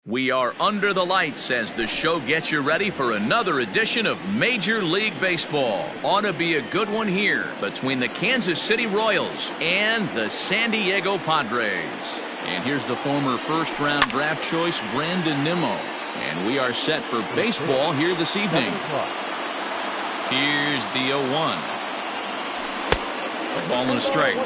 We are under the lights as the show gets you ready for another edition of Major League Baseball. Ought to be a good one here between the Kansas City Royals and the San Diego Padres. And here's the former first-round draft choice, Brandon Nimmo. And we are set for baseball here this evening. Here's the 0-1. A ball and a strike.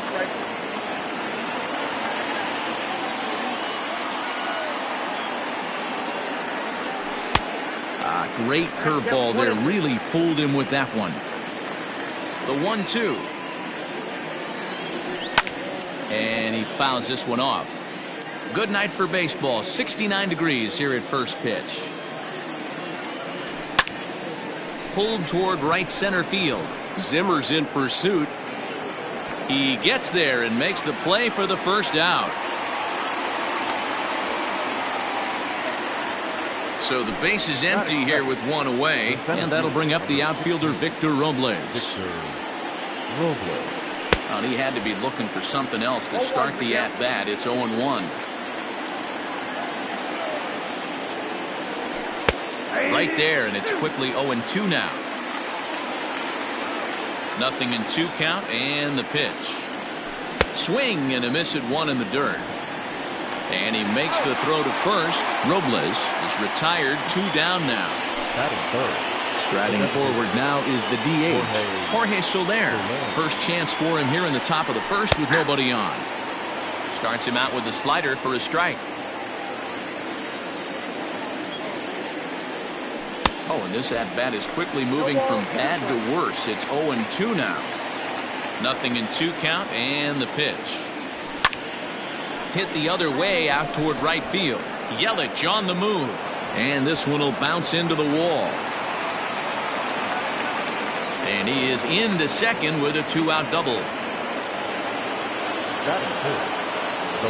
Great curveball there. Really fooled him with that one. The 1-2. And he fouls this one off. Good night for baseball. 69 degrees here at first pitch. Pulled toward right center field. Zimmer's in pursuit. He gets there and makes the play for the first out. So the base is empty here with one away, and that'll bring up the outfielder Victor Robles. Well, he had to be looking for something else to start the at-bat. It's 0-1. Right there, and it's quickly 0-2 now. Nothing in 2 count, and the pitch. Swing and a miss at 1 in the dirt. And he makes the throw to first. Robles is retired. 2 down now. Striding forward now is the DH, Jorge Soler. First chance for him here in the top of the first with nobody on. Starts him out with the slider for a strike. Oh, and this at-bat is quickly moving from bad to worse. It's 0-2 now. Nothing in 2 count, and the pitch. Hit the other way out toward right field. Yelich on the move. And this one will bounce into the wall. And he is into second with a 2-out double.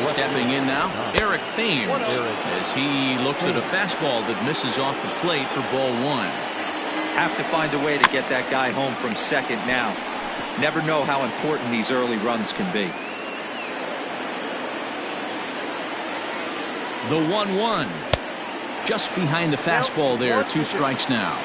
Stepping in now, Eric Thames, as he looks at a fastball that misses off the plate for ball 1. Have to find a way to get that guy home from second now. Never know how important these early runs can be. The 1-1. Just behind the fastball there. 2 strikes now.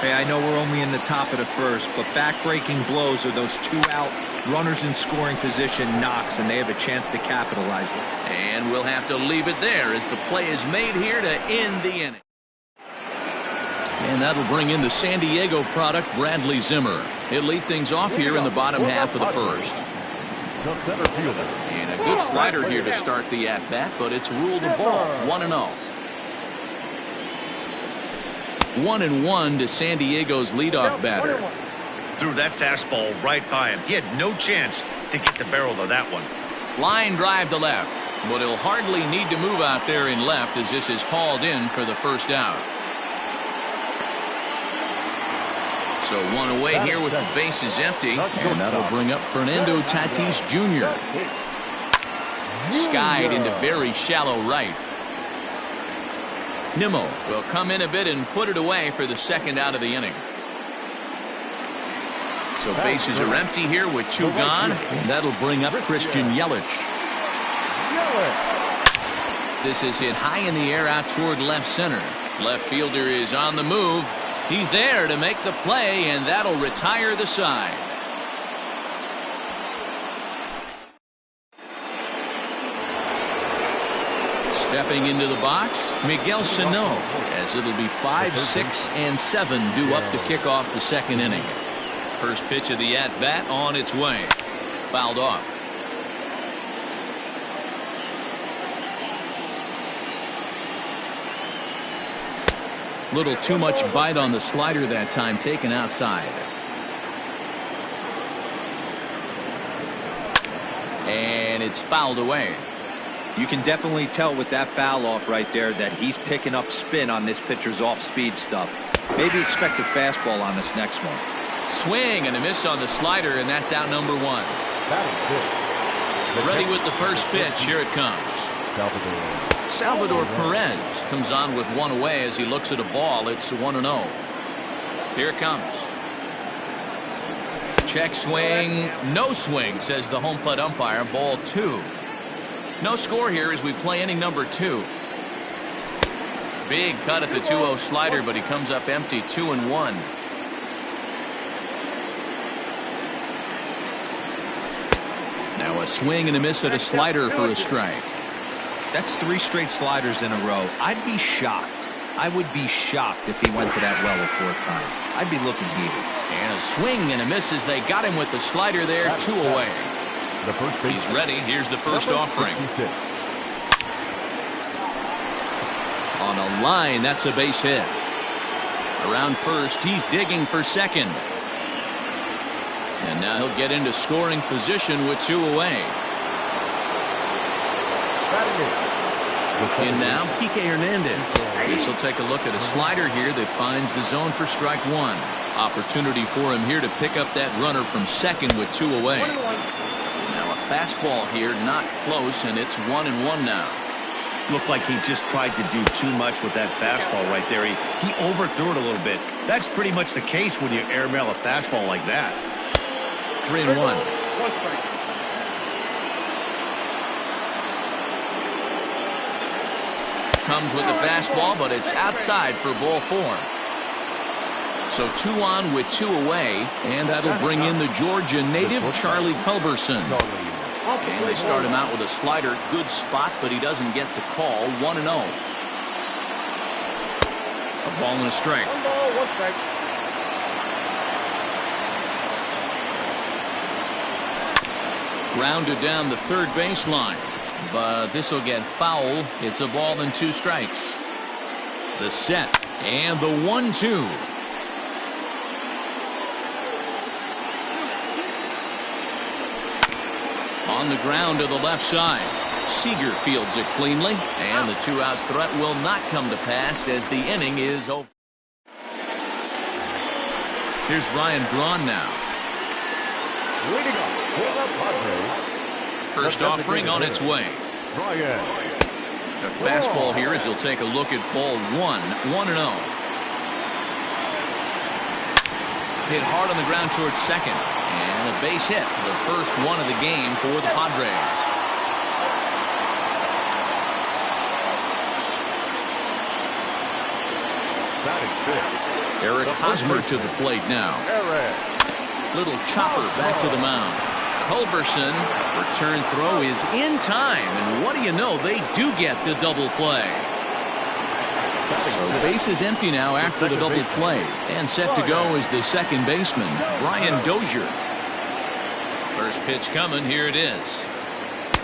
Hey, I know we're only in the top of the first, but back-breaking blows are those 2-out runners in scoring position knocks, and they have a chance to capitalize it. And we'll have to leave it there as the play is made here to end the inning. And that'll bring in the San Diego product, Bradley Zimmer. He'll lead things off here in the bottom half of the first. And a good slider here to start the at-bat, but it's ruled a ball. 1-0. 1-1 to San Diego's leadoff batter. Threw that fastball right by him. He had no chance to get the barrel of that one. Line drive to left, but he'll hardly need to move out there in left as this is hauled in for the first out. So 1 away here with the bases empty, and that'll bring up Fernando Tatis Jr. Skied into very shallow right. Nimmo will come in a bit and put it away for the second out of the inning. So bases are empty here with 2 gone, and that'll bring up Christian Yelich. This is hit high in the air out toward left center. Left fielder is on the move. He's there to make the play, and that'll retire the side. Stepping into the box, Miguel Sano, as it'll be 5, 6, and 7 due up to kick off the second inning. First pitch of the at-bat on its way. Fouled off. Little too much bite on the slider that time, taken outside. And it's fouled away. You can definitely tell with that foul off right there that he's picking up spin on this pitcher's off-speed stuff. Maybe expect a fastball on this next one. Swing and a miss on the slider, and that's out number 1. Ready with the first pitch. Here it comes. Salvador Perez comes on with 1 away as he looks at a ball. It's 1-0. Here it comes. Check swing. No swing, says the home plate umpire. Ball 2. No score here as we play inning number 2. Big cut at the 2-0 slider, but he comes up empty, 2-1. Now a swing and a miss at a slider for a strike. That's 3 straight sliders in a row. I'd be shocked. I would be shocked if he went to that well a 4th time. I'd be looking heated. And a swing and a miss as they got him with the slider there, 2 away. He's ready. Here's the first offering. On a line, that's a base hit. Around first, he's digging for second. And now he'll get into scoring position with 2 away. In now, Kike Hernandez. This will take a look at a slider here that finds the zone for strike 1. Opportunity for him here to pick up that runner from second with 2 away. Now a fastball here, not close, and it's 1-1 now. Looked like he just tried to do too much with that fastball right there. He overthrew it a little bit. That's pretty much the case when you airmail a fastball like that. 3-1. Comes with the fastball, but it's outside for ball 4. So 2 on with 2 away, and that'll bring in the Georgia native, Charlie Culberson. And they start him out with a slider. Good spot, but he doesn't get the call. 1-0. A ball and a strike. Grounded down the third baseline. But this will get foul. It's a ball and 2 strikes. The set and the 1-2. On the ground to the left side. Seager fields it cleanly, and the 2-out threat will not come to pass as the inning is over. Here's Ryan Braun now. First offering on its way. A fastball here as he'll take a look at ball 1, 1-0. Hit hard on the ground towards second. And a base hit, the first one of the game for the Padres. Eric Hosmer to the plate now. Little chopper back to the mound. Culberson, return throw is in time, and what do you know, they do get the double play. So base is empty now after the double play, and set to go is the second baseman, Brian Dozier. First pitch coming, here it is.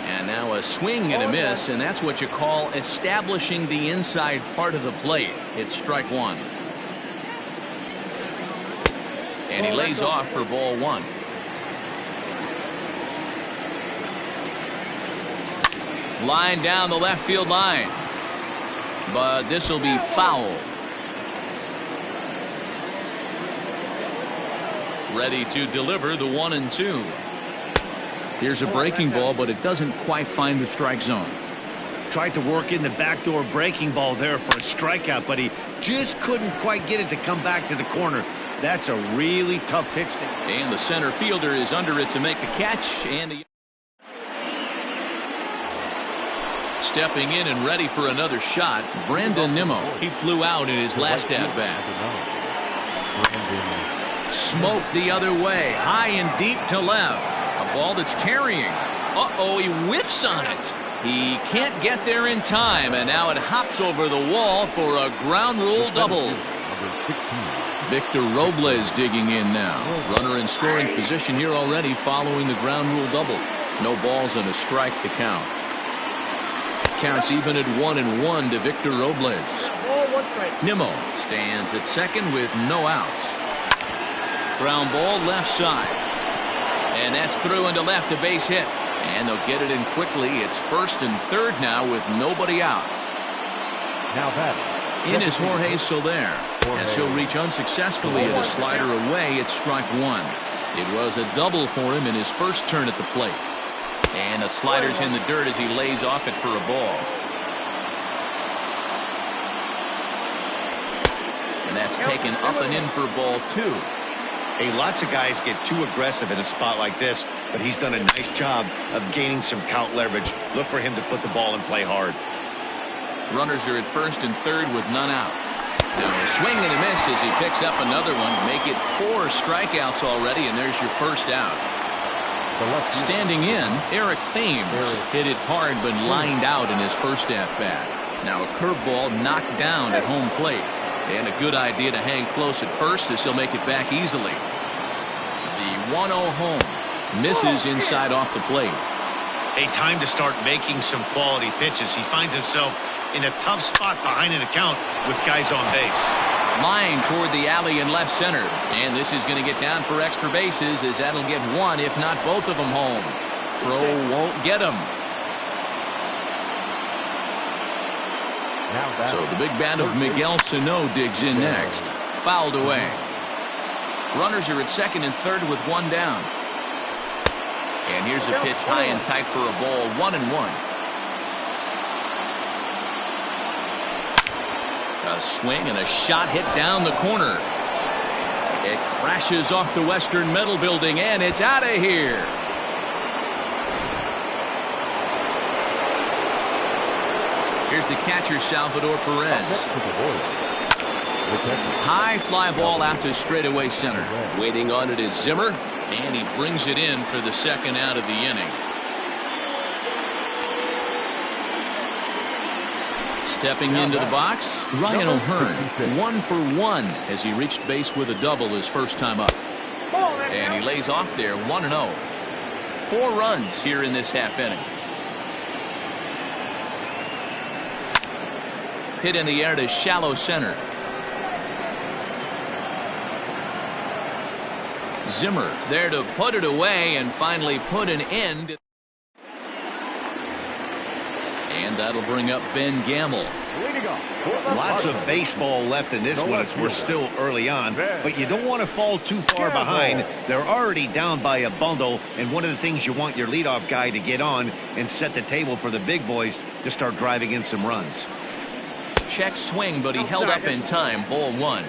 And now a swing and a miss, and that's what you call establishing the inside part of the plate. It's strike 1. And he lays off for ball 1. Line down the left field line. But this will be foul. Ready to deliver the 1-2. Here's a breaking ball, but it doesn't quite find the strike zone. Tried to work in the backdoor breaking ball there for a strikeout, but he just couldn't quite get it to come back to the corner. That's a really tough pitch. And the center fielder is under it to make the catch. And the stepping in and ready for another shot, Brandon Nimmo. He flew out in his last at-bat. Smoked the other way, high and deep to left. A ball that's carrying. Uh-oh, he whiffs on it. He can't get there in time, and now it hops over the wall for a ground rule double. Victor Robles digging in now. Runner in scoring position here already following the ground rule double. No balls and a strike to count. Counts even at 1-1 to Victor Robles. Nimmo stands at second with no outs. Ground ball left side. And that's through into left, a base hit. And they'll get it in quickly. It's first and third now with nobody out. Now batting. In is Jorge Soler. As he'll reach unsuccessfully at a slider away, it's strike 1. It was a double for him in his first turn at the plate. And the slider's in the dirt as he lays off it for a ball. And that's taken up and in for ball 2. Hey, lots of guys get too aggressive in a spot like this, but he's done a nice job of gaining some count leverage. Look for him to put the ball in play hard. Runners are at first and third with none out. Now a swing and a miss as he picks up another one. Make it 4 strikeouts already, and there's your first out. Standing in, Eric Thames hit it hard but lined out in his first at-bat. Now a curveball knocked down at home plate. And a good idea to hang close at first as he'll make it back easily. The 1-0 home. Misses inside off the plate. A time to start making some quality pitches. He finds himself in a tough spot behind an account with guys on base. Line toward the alley in left center. And this is going to get down for extra bases as that'll get one, if not both of them home. Throw won't get him. So the big bat of Miguel Sano digs in next. Fouled away. Runners are at second and third with one down. And here's a pitch high and tight for a ball, 1-1. A swing and a shot hit down the corner. It crashes off the Western Metal Building, and it's out of here. Here's the catcher, Salvador Perez. High fly ball out to straightaway center. Waiting on it is Zimmer, and he brings it in for the second out of the inning. Stepping into the box, Ryan O'Hearn, 1 for 1 as he reached base with a double his first time up. And he lays off there, 1-0. 4 runs here in this half inning. Hit in the air to shallow center. Zimmer's there to put it away and finally put an end. And that'll bring up Ben Gamble. Lots of baseball left in this one as we're still early on, but you don't want to fall too far behind. They're already down by a bundle, and one of the things you want your leadoff guy to get on and set the table for the big boys to start driving in some runs. Check swing, but he held up in time. Ball 1.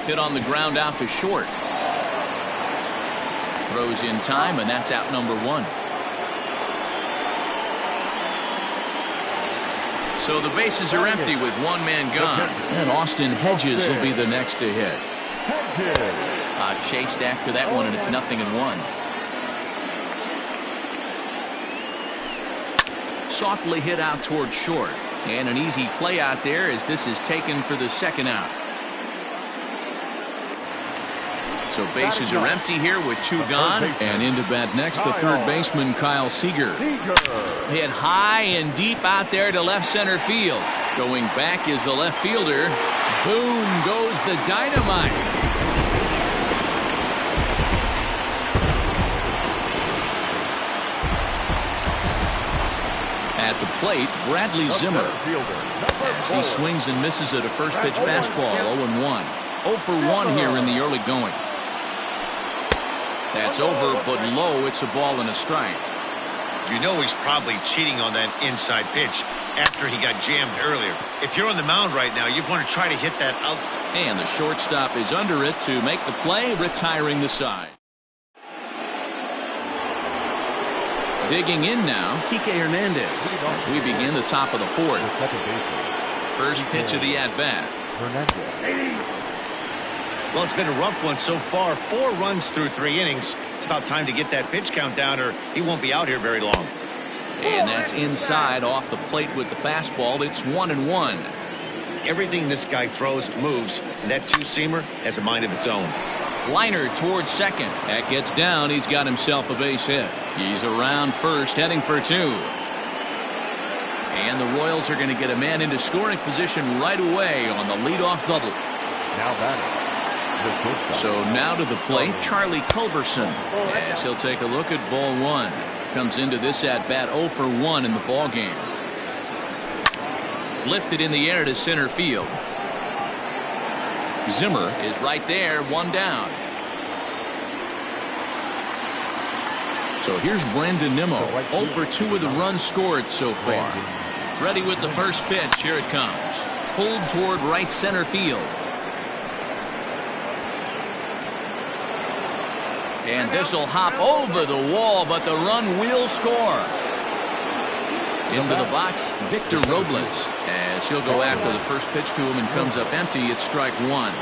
Hit on the ground out to short. Throws in time, and that's out number 1. So the bases are empty with one man gone. And Austin Hedges will be the next to hit. Chased after that one, and it's 0-1. Softly hit out toward short. And an easy play out there as this is taken for the second out. So bases are empty here with 2 gone. And into bat next, the third baseman, Kyle Seager. Hit high and deep out there to left center field. Going back is the left fielder. Boom goes the dynamite. At the plate, Bradley Zimmer. As he swings and misses at a first pitch fastball, 0-1. 0 for 1 here in the early going. That's over, but low. It's a ball and a strike. You know he's probably cheating on that inside pitch after he got jammed earlier. If you're on the mound right now, you want to try to hit that outside. And the shortstop is under it to make the play, retiring the side. Digging in now, Kike Hernandez as we begin the top of the 4th. First pitch of the at-bat. Well, it's been a rough one so far. 4 runs through 3 innings. It's about time to get that pitch count down or he won't be out here very long. And that's inside off the plate with the fastball. It's 1-1. Everything this guy throws moves, and that 2-seamer has a mind of its own. Liner towards second. That gets down. He's got himself a base hit. He's around first, heading for 2. And the Royals are going to get a man into scoring position right away on the leadoff double. Now batting. So now to the plate, Charlie Culberson. As he'll take a look at ball 1. Comes into this at-bat 0 for 1 in the ball game. Lifted in the air to center field. Zimmer is right there, 1 down. So here's Brandon Nimmo, 0 for 2 with the runs scored so far. Ready with the first pitch. Here it comes. Pulled toward right center field. And this will hop over the wall, but the run will score. Into the box, Victor Robles, as he'll go after the first pitch to him and comes up empty. It's strike one.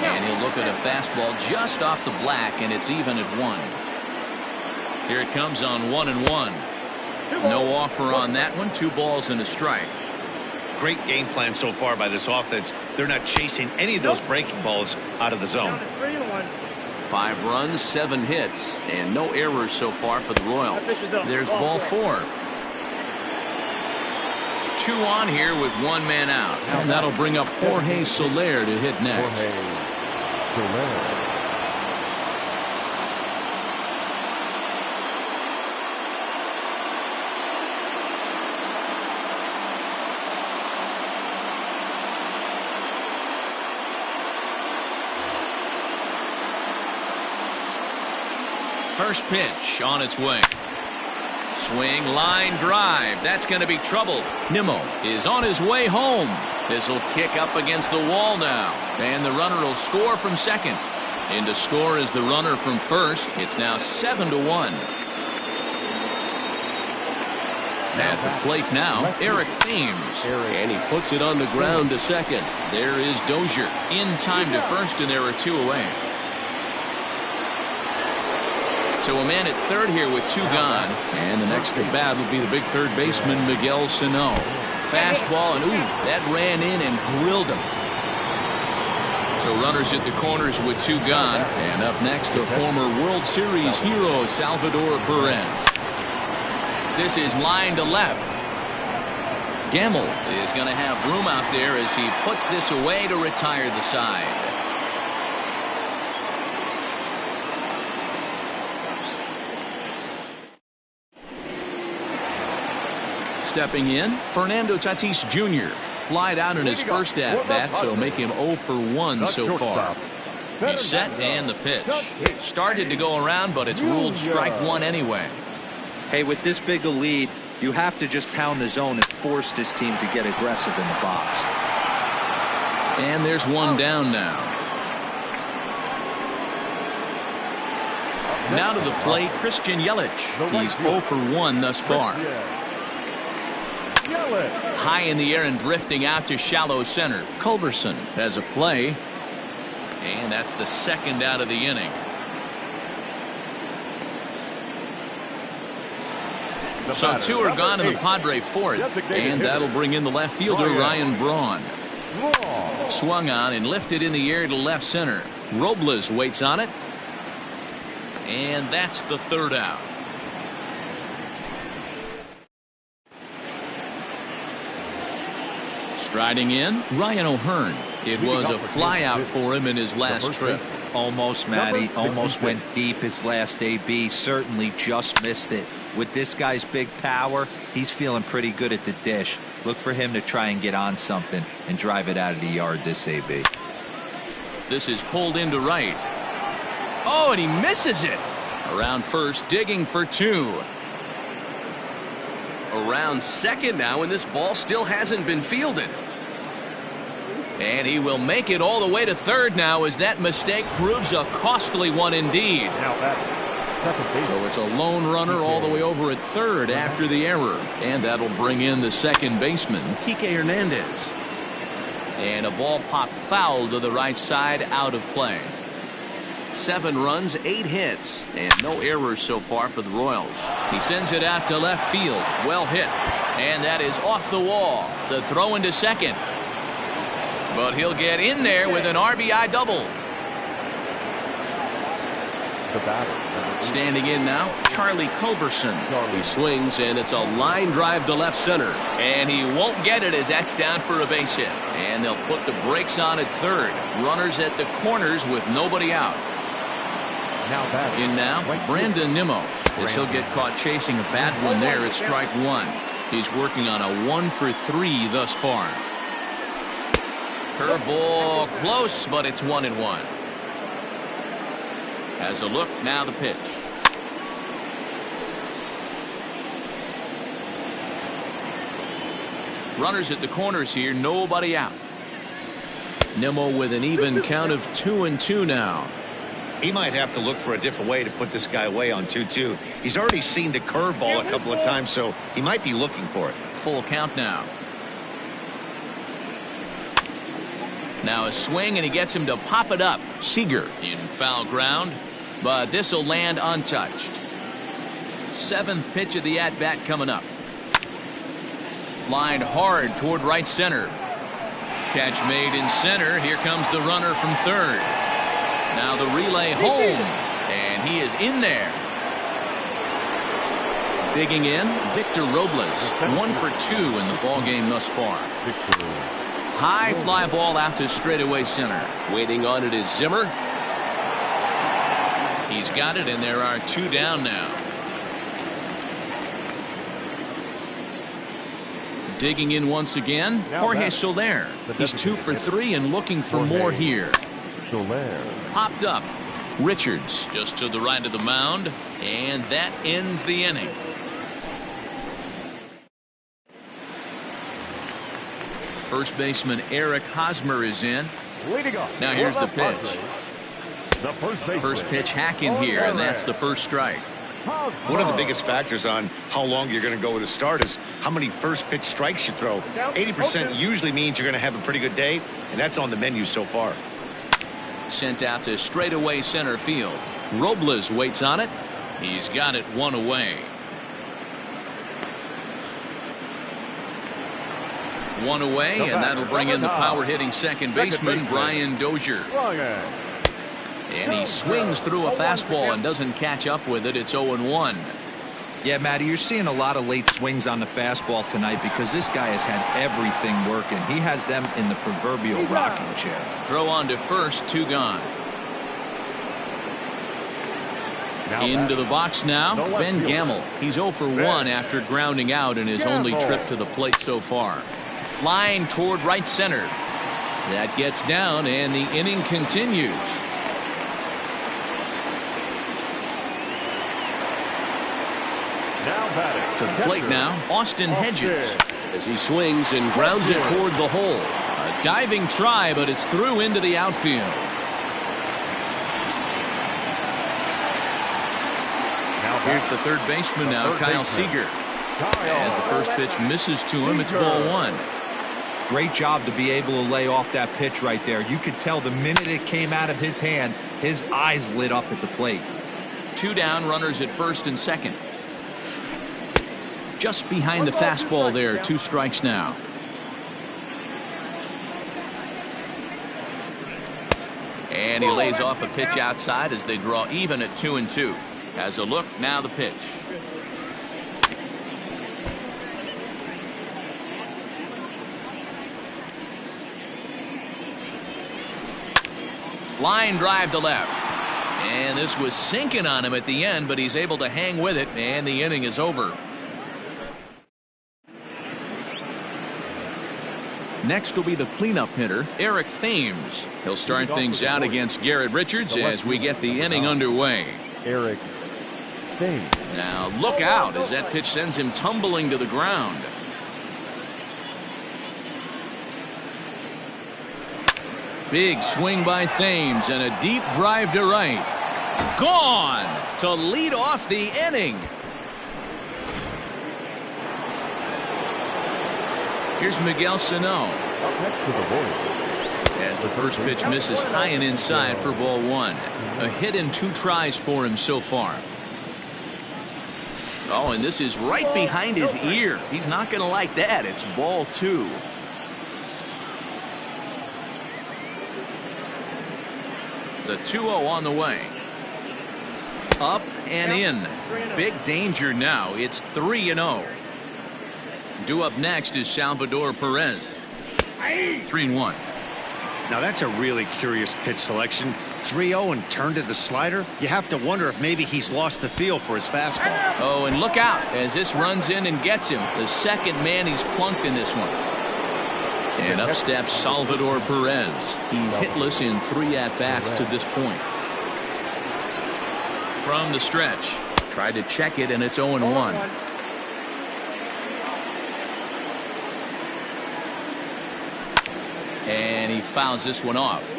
And he'll look at a fastball just off the black, and it's even at one. Here it comes on 1-1. No offer on that one. 2 balls and a strike. Great game plan so far by this offense. They're not chasing any of those breaking balls out of the zone. 5 runs, 7 hits, and no errors so far for the Royals. There's ball 4. 2 on here with 1 man out. And that'll bring up Jorge Soler to hit next. First pitch on its way. Swing, line drive. That's going to be trouble. Nimmo is on his way home. This will kick up against the wall now. And the runner will score from second. In to score is the runner from first. It's now 7-1. At the plate now, Eric Thames. And he puts it on the ground to second. There is Dozier in time to first, and there are 2 away. So a man at third here with 2 gone. And the next to bat will be the big third baseman, Miguel Sano. Fastball, and ooh, that ran in and drilled him. So runners at the corners with 2 gone. And up next, the former World Series hero, Salvador Perez. This is line to left. Gamble is going to have room out there as he puts this away to retire the side. Stepping in, Fernando Tatis Jr. flied out in his first at-bat, so make him 0 for 1 so far. He's set, and the pitch. Started to go around, but it's ruled strike 1 anyway. Hey, with this big a lead, you have to just pound the zone and force this team to get aggressive in the box. And there's 1 down now. Now to the plate, Christian Yelich. He's 0 for 1 thus far. High in the air and drifting out to shallow center. Culberson has a play. And that's the second out of the inning. So 2 are gone in the Padre fourth. And that'll bring in the left fielder, Ryan Braun. Swung on and lifted in the air to left center. Robles waits on it. And that's the 3rd out. Striding in, Ryan O'Hearn. It was a fly out for him in his last trip. Almost, Matty. Almost went deep his last AB. Certainly just missed it. With this guy's big power, he's feeling pretty good at the dish. Look for him to try and get on something and drive it out of the yard this AB. This is pulled into right. Oh, and he misses it. Around first, digging for 2. Around second now, and this ball still hasn't been fielded. And he will make it all the way to third now, as that mistake proves a costly one indeed. So it's a lone runner all the way over at third after the error. And that'll bring in the second baseman, Kike Hernandez. And a ball popped foul to the right side, out of play. 7 runs, 8 hits, and no errors so far for the Royals. He sends it out to left field. Well hit. And that is off the wall. The throw into second. But he'll get in there with an RBI double. Standing in now, Charlie Culberson. He swings, and it's a line drive to left center. And he won't get it as that's down for a base hit. And they'll put the brakes on at third. Runners at the corners with nobody out. In now, Brandon Nimmo. As he'll get caught chasing a bad one there at strike 1. He's working on a 1 for 3 thus far. Curveball close, but it's 1-1. Has a look, now the pitch. Runners at the corners here, nobody out. Nimmo with an even count of 2-2 now. He might have to look for a different way to put this guy away on 2-2. He's already seen the curveball a couple of times, so he might be looking for it. Full count now. Now a swing, and he gets him to pop it up. Seager in foul ground, but this will land untouched. 7th pitch of the at-bat coming up. Lined hard toward right center. Catch made in center. Here comes the runner from third. Now the relay home, and he is in there. Digging in, Victor Robles, 1 for 2 in the ballgame thus far. High fly ball out to straightaway center. Waiting on it is Zimmer. He's got it, and there are 2 down now. Digging in once again, Jorge Soler. He's 2 for 3 and looking for more here. Popped up. Richards just to the right of the mound, and that ends the inning. First baseman Eric Hosmer is in. Now here's the pitch. First pitch hacking here, and that's the first strike. One of the biggest factors on how long you're going to go with a start is how many first pitch strikes you throw. 80% usually means you're going to have a pretty good day, and that's on the menu so far. Sent out to straightaway center field. Robles waits on it. He's got it 1 away. 1 away, and that'll bring in the power hitting second baseman Brian Dozier. And he swings through a fastball and doesn't catch up with it. It's 0-1. Yeah, Matty, you're seeing a lot of late swings on the fastball tonight because this guy has had everything working. He has them in the proverbial rocking chair. Throw on to first, 2 gone. Into the box now, Ben Gamel. He's 0 for 1 after grounding out in his only trip to the plate so far. Line toward right center. That gets down, and the inning continues. To the plate now, Austin Hedges, as he swings and grounds it toward the hole. A diving try, but it's through into the outfield. Here's the third baseman now, Kyle Seager. As the first pitch misses to him, it's ball 1. Great job to be able to lay off that pitch right there. You could tell the minute it came out of his hand, his eyes lit up at the plate. 2 down, runners at first and second. Just behind the fastball there, 2 strikes now. And he lays off a pitch outside as they draw even at 2-2. Has a look, now the pitch. Line drive to left. And this was sinking on him at the end, but he's able to hang with it, and the inning is over. Next will be the cleanup hitter, Eric Thames. He'll start things out against Garrett Richards as we get the inning underway. Eric Thames. Now look out as that pitch sends him tumbling to the ground. Big swing by Thames and a deep drive to right. Gone to lead off the inning. Here's Miguel Sano. As the first pitch misses high and inside for ball 1. A hit and 2 tries for him so far. Oh, and this is right behind his ear. He's not going to like that. It's ball 2. The 2-0 on the way. Up and in. Big danger now. It's 3-0. Due up next is Salvador Perez. 3-1. Now that's a really curious pitch selection. 3-0 and turned to the slider. You have to wonder if maybe he's lost the feel for his fastball. Oh, and look out as this runs in and gets him. The second man he's plunked in this one. And up steps Salvador Perez. He's hitless in 3 at-bats to this point. From the stretch. Tried to check it, and it's 0-1. And he fouls this one off.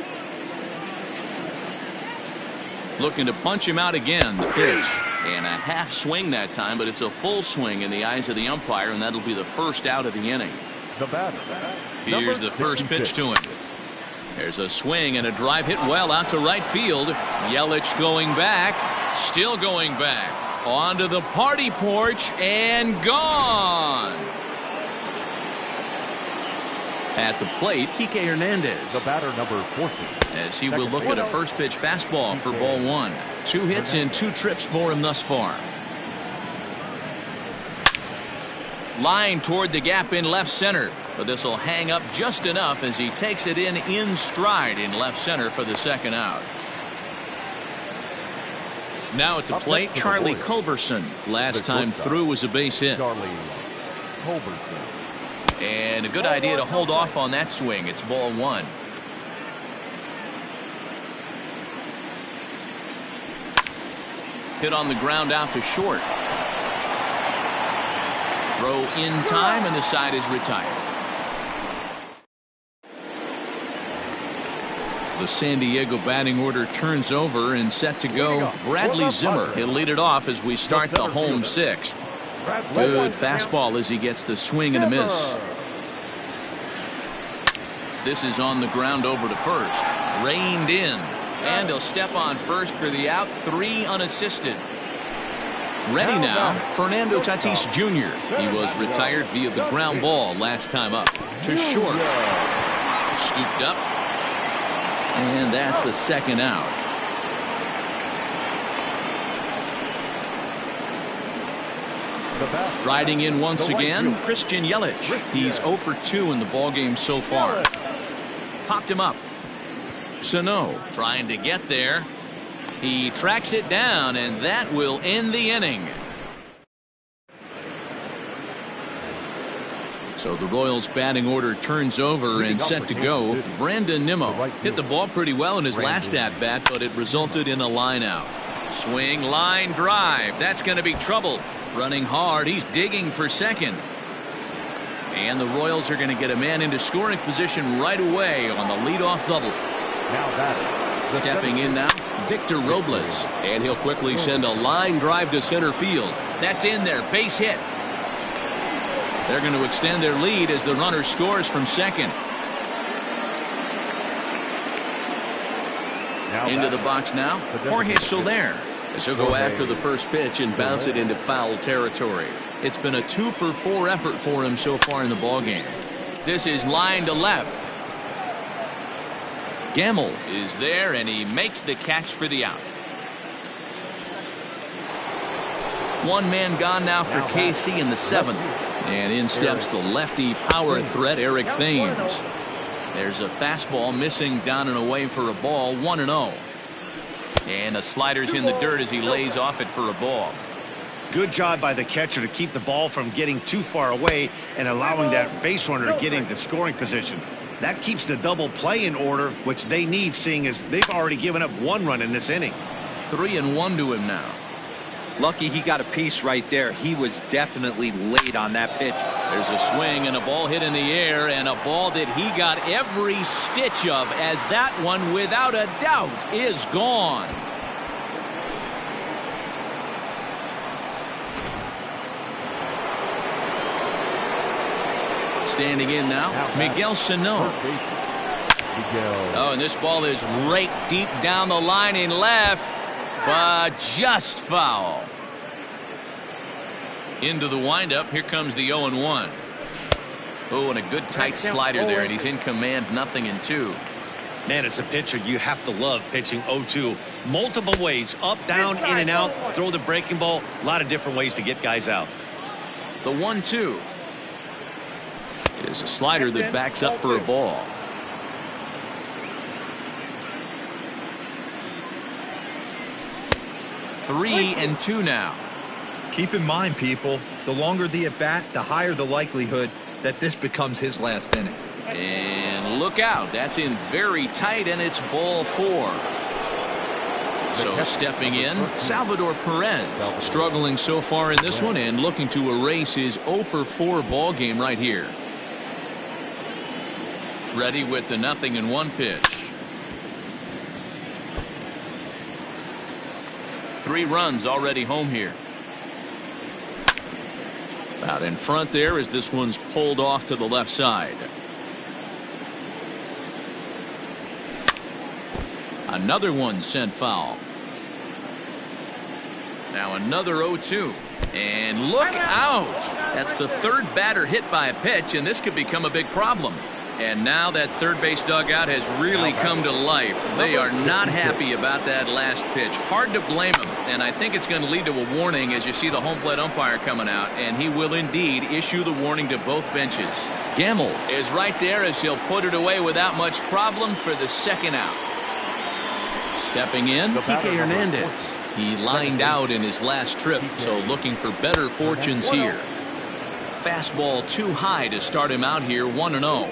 Looking to punch him out again. The pitch. And a half swing that time, but it's a full swing in the eyes of the umpire, and that'll be the first out of the inning. The batter. Here's the first pitch to him. There's a swing and a drive hit well out to right field. Yelich going back. Still going back. Onto the party porch and gone. At the plate, Kike Hernandez. The batter, number 14. As he will look at a first pitch fastball for ball one. 2 hits and 2 trips for him thus far. Line toward the gap in left center. But this will hang up just enough as he takes it in stride in left center for the second out. Now at the plate, Charlie Culberson. Last time through was a base hit. Charlie Culberson. And a good idea to hold off on that swing. It's ball one. Hit on the ground out to short. Throw in time, and the side is retired. The San Diego batting order turns over and set to go. Bradley Zimmer. He'll lead it off as we start the home sixth. Good fastball as he gets the swing and a miss. This is on the ground over to first. Reined in. And he'll step on first for the out. 3 unassisted. Ready now, Fernando Tatis Jr. He was retired via the ground ball last time up. To short. Scooped up. And that's the second out. Riding in once again, Christian Yelich. He's 0 for 2 in the ballgame so far. Popped him up. Sano trying to get there. He tracks it down, and that will end the inning. So the Royals batting order turns over and set to go. Brandon Nimmo hit the ball pretty well in his last at bat, but it resulted in a line out. Swing, line drive. That's going to be trouble. Running hard. He's digging for second. And the Royals are going to get a man into scoring position right away on the leadoff double. Stepping in now, Victor Robles. And he'll quickly send a line drive to center field. That's in there. Base hit. They're going to extend their lead as the runner scores from second. Into the box now, Jorge Soler. As he'll go after the first pitch and bounce it into foul territory. It's been a 2 for 4 effort for him so far in the ballgame. This is line to left. Gamble is there, and he makes the catch for the out. One man gone now for KC in the 7th. And in steps the lefty power threat, Eric Thames. There's a fastball missing down and away for a ball. 1-0. And a slider's in the dirt as he lays off it for a ball. Good job by the catcher to keep the ball from getting too far away and allowing that base runner to get into scoring position. That keeps the double play in order, which they need, seeing as they've already given up 1 run in this inning. 3-1 to him now. Lucky he got a piece right there. He was definitely late on that pitch. There's a swing and a ball hit in the air, and a ball that he got every stitch of, as that one without a doubt is gone. Standing in now, Miguel Sano. Oh, and this ball is raked deep down the line in left, but just foul. Into the windup. Here comes the 0-1. Oh, and a good tight slider there, and he's in command. 0-2. Man, as a pitcher, you have to love pitching 0-2. Multiple ways, up, down, in and out, throw the breaking ball. A lot of different ways to get guys out. The 1-2 is a slider that backs up for a ball. Three and 2 now. Keep in mind, people, the longer the at bat, the higher the likelihood that this becomes his last inning. And look out, that's in very tight, and it's ball 4. So stepping in, Salvador Perez, struggling so far in this one and looking to erase his 0 for 4 ball game right here. Ready with the 0-1 pitch. 3 runs already home here. Out in front there as this one's pulled off to the left side. Another one sent foul. Now another 0-2. And look out! That's the 3rd batter hit by a pitch, and this could become a big problem. And now that third base dugout has really come to life. They are not happy about that last pitch. Hard to blame them, and I think it's going to lead to a warning as you see the home plate umpire coming out, and he will indeed issue the warning to both benches. Gamble is right there as he'll put it away without much problem for the 2nd out. Stepping in, Kike Hernandez. He lined out in his last trip, so looking for better fortunes here. Fastball too high to start him out here, 1-0.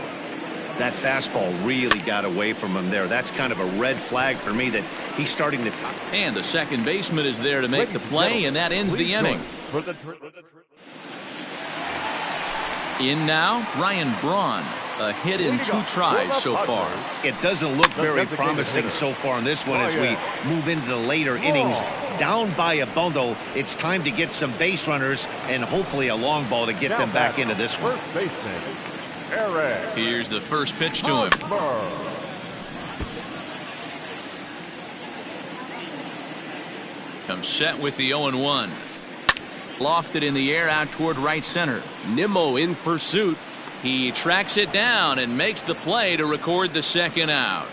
That fastball really got away from him there. That's kind of a red flag for me that he's starting to top. And the second baseman is there to make the play, and that ends the inning. In now, Ryan Braun. A hit in 2 tries so far. It doesn't look very promising so far in this one as we move into the later innings. Down by a bundle, it's time to get some base runners and hopefully a long ball to get them back into this one. Here's the first pitch to him. Comes set with the 0-1. Lofted in the air out toward right center. Nimmo in pursuit. He tracks it down and makes the play to record the 2nd out.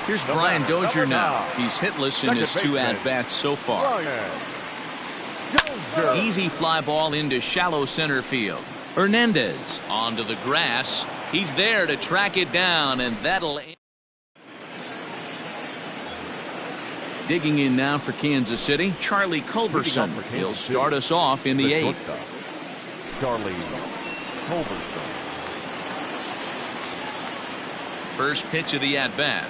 Here's Brian Dozier now. He's hitless in his 2 at-bats so far. Easy fly ball into shallow center field. Hernandez onto the grass. He's there to track it down, and that'll... Digging in now for Kansas City, Charlie Culberson. He'll start us off in the 8th. Charlie Culberson. First pitch of the at-bat.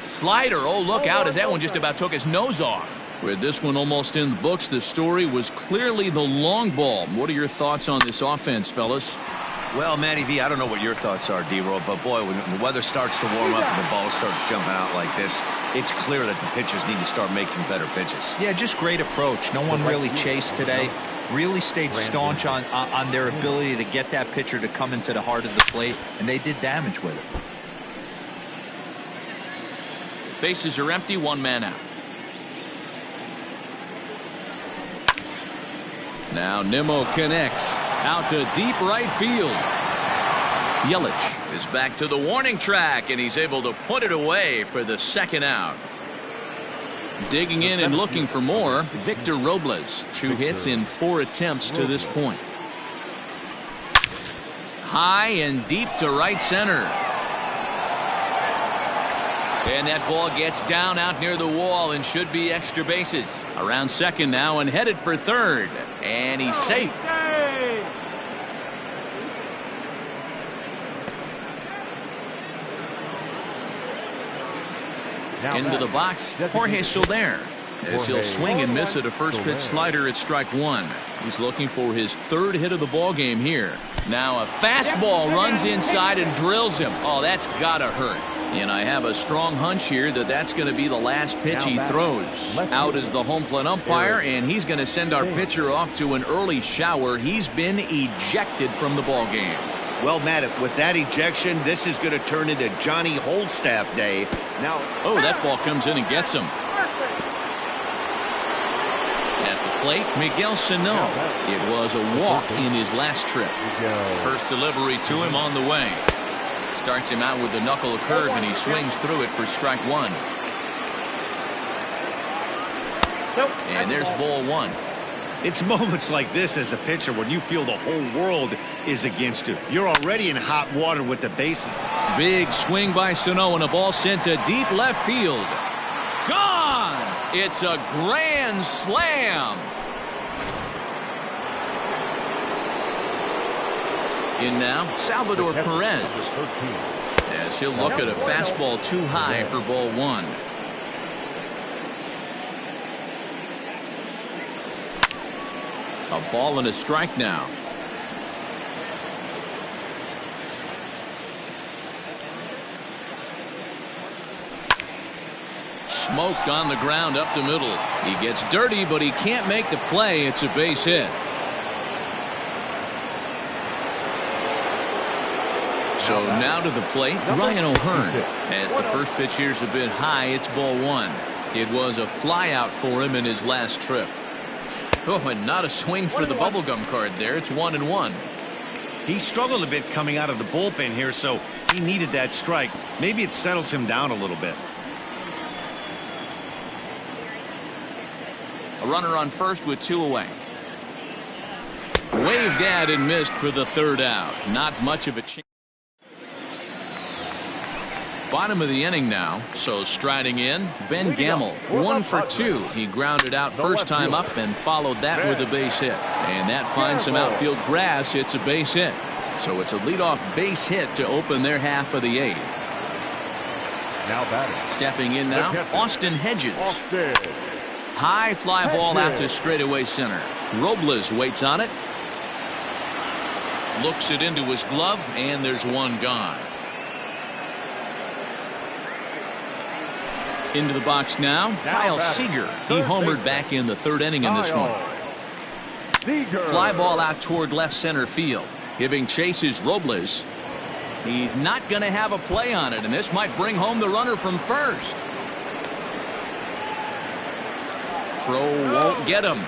Slider. Oh, look out as that one just about took his nose off. With this one almost in the books, the story was clearly the long ball. What are your thoughts on this offense, fellas? Well, Matty V, I don't know what your thoughts are, D-Roll, but boy, when the weather starts to warm up and the ball starts jumping out like this, it's clear that the pitchers need to start making better pitches. Yeah, just great approach. No one really chased today. Really stayed staunch on their ability to get that pitcher to come into the heart of the plate, and they did damage with it. Bases are empty, 1 man out. Now Nimmo connects out to deep right field. Yelich is back to the warning track, and he's able to put it away for the 2nd out. Digging in and looking for more, Victor Robles. 2 hits in 4 attempts to this point. High and deep to right center. And that ball gets down out near the wall and should be extra bases. Around 2nd now and headed for 3rd. And he's safe. Into the box, Jorge Soler. As he'll swing and miss at a first pitch slider at strike 1. He's looking for his 3rd hit of the ball game here. Now a fastball runs inside and drills him. Oh, that's gotta hurt. And I have a strong hunch here that that's going to be the last pitch he throws. Out is the home plate umpire, and he's going to send our pitcher off to an early shower. He's been ejected from the ball game. Well, Matt, with that ejection, this is going to turn into Johnny Holdstaff Day. Now, oh, that ball comes in and gets him. At the plate, Miguel Sano. It was a walk in his last trip. First delivery to him on the way. Starts him out with the knuckle curve, and he swings through it for strike 1. And there's ball 1. It's moments like this as a pitcher when you feel the whole world is against you. You're already in hot water with the bases. Big swing by Sano, and a ball sent to deep left field. Gone! It's a grand slam. In now, Salvador Perez. As he'll look at a fastball too high for ball 1. A ball and a strike now. Smoked on the ground up the middle. He gets dirty, but he can't make the play. It's a base hit. So now to the plate, Ryan O'Hearn. As the first pitch here's a bit high, it's ball one. It was a flyout for him in his last trip. Oh, and not a swing for the bubblegum card there. It's 1-1. He struggled a bit coming out of the bullpen here, so he needed that strike. Maybe it settles him down a little bit. A runner on first with 2 away. Waved at and missed for the third out. Not much of a chance. Bottom of the inning now, so striding in, Ben Gamble, 1 for 2. He grounded out first time up and followed that with a base hit. And that finds some outfield grass. It's a base hit. So it's a leadoff base hit to open their half of the 8th. Now batting. Stepping in now, Austin Hedges. High fly ball out to straightaway center. Robles waits on it. Looks it into his glove, and there's one gone. Into the box now, Kyle Seager. He homered back in the 3rd inning in this one. Fly ball out toward left center field. Giving chase is Robles. He's not going to have a play on it, and this might bring home the runner from first. Throw won't get him.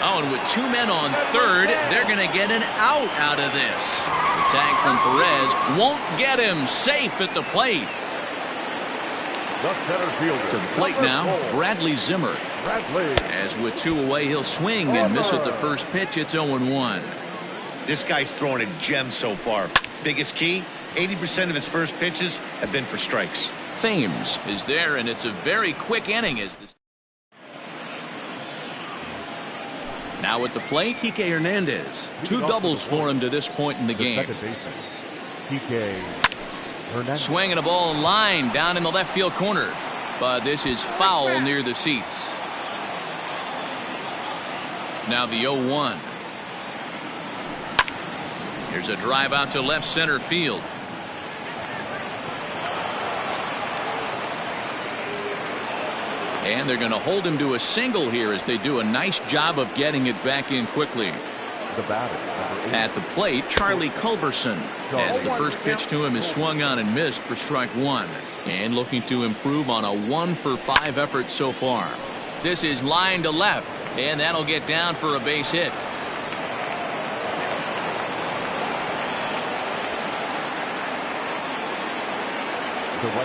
Oh, and with 2 men on third, they're going to get an out of this. The tag from Perez won't get him. Safe at the plate. To the plate now, Bradley Zimmer. As with 2 away, he'll swing and miss at the first pitch. It's 0-1. This guy's throwing a gem so far. Biggest key, 80% of his first pitches have been for strikes. Thames is there, and it's a very quick inning. Now at the plate, Kike Hernandez. 2 doubles for him to this point in the game. Swinging a ball in line down in the left field corner. But this is foul near the seats. Now the 0-1. Here's a drive out to left center field. And they're going to hold him to a single here as they do a nice job of getting it back in quickly. At the plate, Charlie Culberson, as the first pitch to him is swung on and missed for strike 1. And looking to improve on a 1 for 5 effort so far. This is line to left, and that'll get down for a base hit.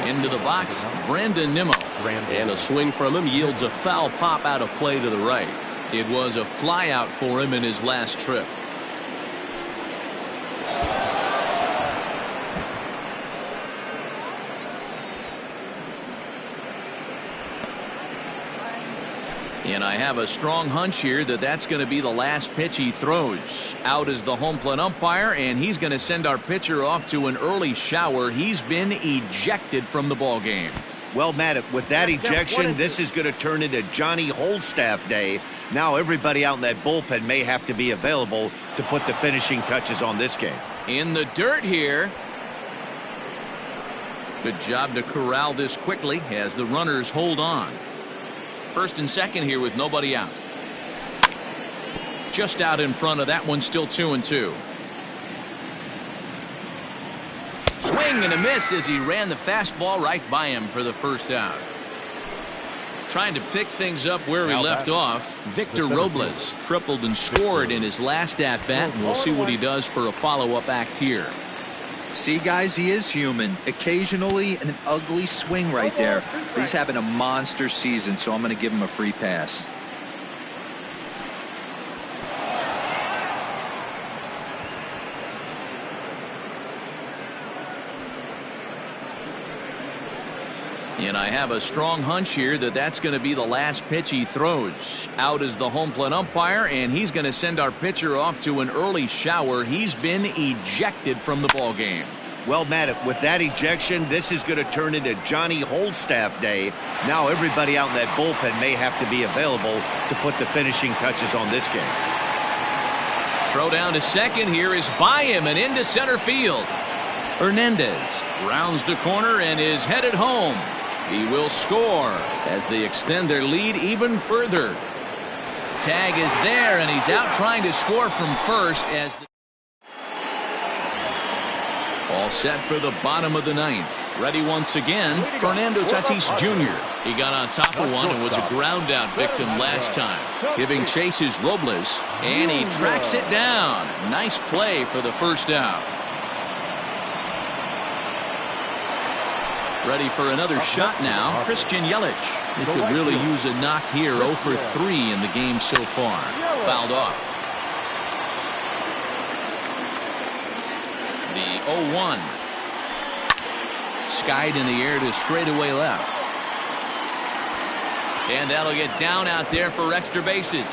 Into the box, Brandon Nimmo. And a swing from him yields a foul pop out of play to the right. It was a flyout for him in his last trip. And I have a strong hunch here that that's going to be the last pitch he throws. Out is the home plate umpire, and he's going to send our pitcher off to an early shower. He's been ejected from the ball game. Well, Matt, with that ejection, this is going to turn into Johnny Holdstaff Day. Now everybody out in that bullpen may have to be available to put the finishing touches on this game. In the dirt here. Good job to corral this quickly as the runners hold on. First and second here with nobody out. Just out in front of that one, still 2-2. Swing and a miss as he ran the fastball right by him for the first out. Trying to pick things up where he left off. Victor Robles tripled and scored in his last at-bat, and we'll see what he does for a follow-up act here. See, guys, he is human. Occasionally an ugly swing right there. But he's having a monster season, so I'm going to give him a free pass. And I have a strong hunch here that that's going to be the last pitch he throws. Out is the home plate umpire, and he's going to send our pitcher off to an early shower. He's been ejected from the ball game. Well, Matt, with that ejection, this is going to turn into Johnny Holdstaff Day. Now everybody out in that bullpen may have to be available to put the finishing touches on this game. Throw down to second here is by him and into center field. Hernandez rounds the corner and is headed home. He will score as they extend their lead even further. Tag is there, and he's out trying to score from first as all set for the bottom of the ninth. Ready once again, Fernando Tatis Jr. He got on top of one and was a ground out victim last time. Giving chase is Robles, and he tracks it down. Nice play for the first out. Ready for another shot now, Christian Yelich. He could really use a knock here. 0 for 3 in the game so far. Fouled off. The 0-1. Skied in the air to straightaway left. And that'll get down out there for extra bases.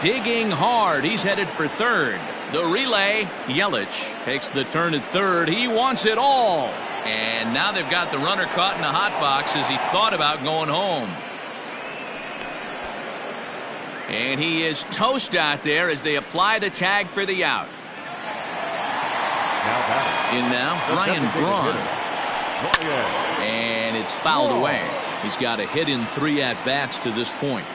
Digging hard. He's headed for third. The relay. Yelich takes the turn at third. He wants it all. And now they've got the runner caught in the hot box as he thought about going home. And he is toast out there as they apply the tag for the out. In now, Brian Braun. And it's fouled away. He's got a hit in 3 at-bats to this point.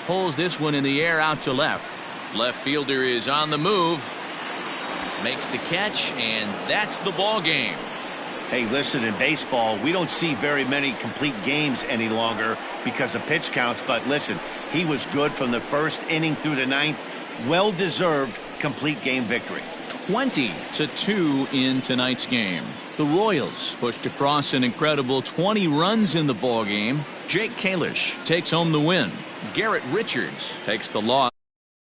Pulls this one in the air out to left. Left fielder is on the move. Makes the catch, and that's the ball game. Hey, listen, in baseball, we don't see very many complete games any longer because of pitch counts. But listen, he was good from the first inning through the ninth. Well-deserved complete game victory. 20-2 in tonight's game. The Royals pushed across an incredible 20 runs in the ball game. Jake Kalish takes home the win. Garrett Richards takes the loss.